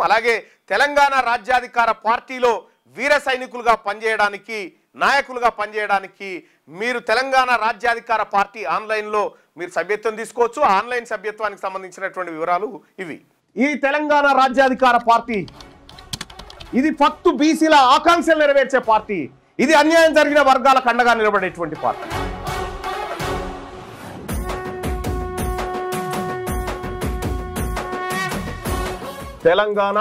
అలాగే తెలంగాణ రాజ్యాధికార పార్టీలో వీర సైనికులుగా పనిచేయడానికి నాయకులుగా పనిచేయడానికి మీరు తెలంగాణ రాజ్యాధికార పార్టీ ఆన్లైన్లో మీరు సభ్యత్వం తీసుకోవచ్చు. ఆన్లైన్ సభ్యత్వానికి సంబంధించినటువంటి వివరాలు ఇవి. ఈ తెలంగాణ రాజ్యాధికార పార్టీ ఇది ఫక్తు బీసీల ఆకాంక్షలు నెరవేర్చే పార్టీ. ఇది అన్యాయం జరిగిన వర్గాలకు అండగా నిలబడేటువంటి పార్టీ. తెలంగాణ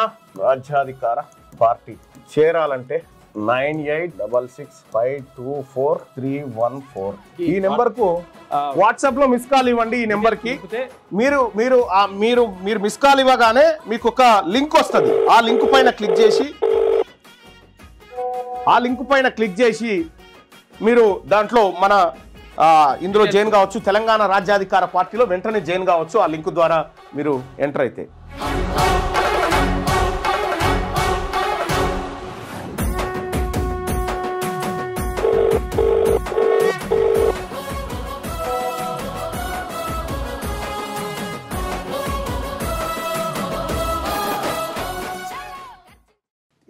రాజ్యాధికార పార్టీ చేరాలంటే 9866524314 ఈ నెంబర్ కు వాట్సాప్ లో మిస్ కాల్ ఇవ్వండి. ఈ నెంబర్ కి మీరు మిస్ కాల్ ఇవ్వగానే మీకు ఒక లింక్ వస్తుంది. ఆ లింక్ పైన క్లిక్ చేసి మీరు దాంట్లో మన ఇందులో జాయిన్ కావచ్చు. తెలంగాణ రాజ్యాధికార పార్టీలో వెంటనే జాయిన్ కావచ్చు. ఆ లింక్ ద్వారా మీరు ఎంటర్ అయితే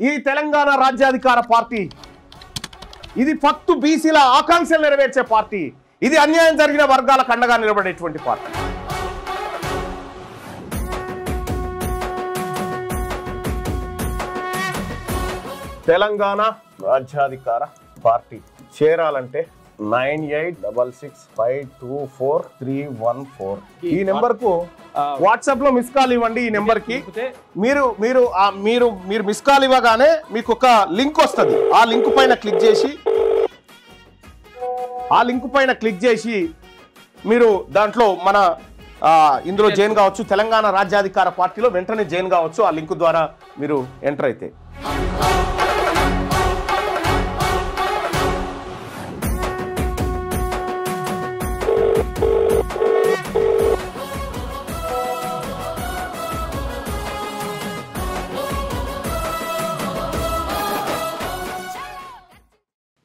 ఈ తెలంగాణ రాజ్యాధికార పార్టీ ఇది ఫక్తు బీసీల ఆకాంక్షలు నెరవేర్చే పార్టీ. ఇది అన్యాయం జరిగిన వర్గాలకు అండగా నిలబడేటువంటి పార్టీ. తెలంగాణ రాజ్యాధికార పార్టీ చేరాలంటే 9866524314 ఈ నెంబర్ కు వాట్సాప్ లో మిస్ కాల్ ఇవ్వండి. ఈ నెంబర్ కి మీరు మిస్ కాల్ ఇవ్వగానే మీకు ఒక లింక్ వస్తుంది. ఆ లింక్ పైన క్లిక్ చేసి మీరు దాంట్లో మన ఇందులో జాయిన్ కావచ్చు. తెలంగాణ రాజ్యాధికార పార్టీలో వెంటనే జాయిన్ కావచ్చు. ఆ లింక్ ద్వారా మీరు ఎంటర్ అయితే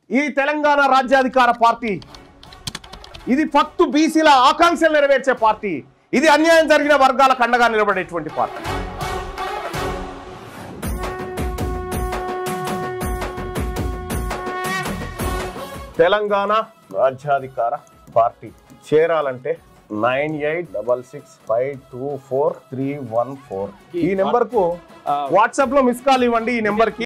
ఈ తెలంగాణ రాజ్యాధికార పార్టీ ఇది ఫక్తు బీసీల ఆకాంక్షలు నెరవేర్చే పార్టీ. ఇది అన్యాయం జరిగిన వర్గాలకు అండగా నిలబడేటువంటి పార్టీ. తెలంగాణ రాజ్యాధికార పార్టీ చేరాలంటే 9866524314 ఈ నెంబర్ కు వాట్సాప్ లో మిస్ కాల్ ఇవ్వండి. ఈ నెంబర్ కి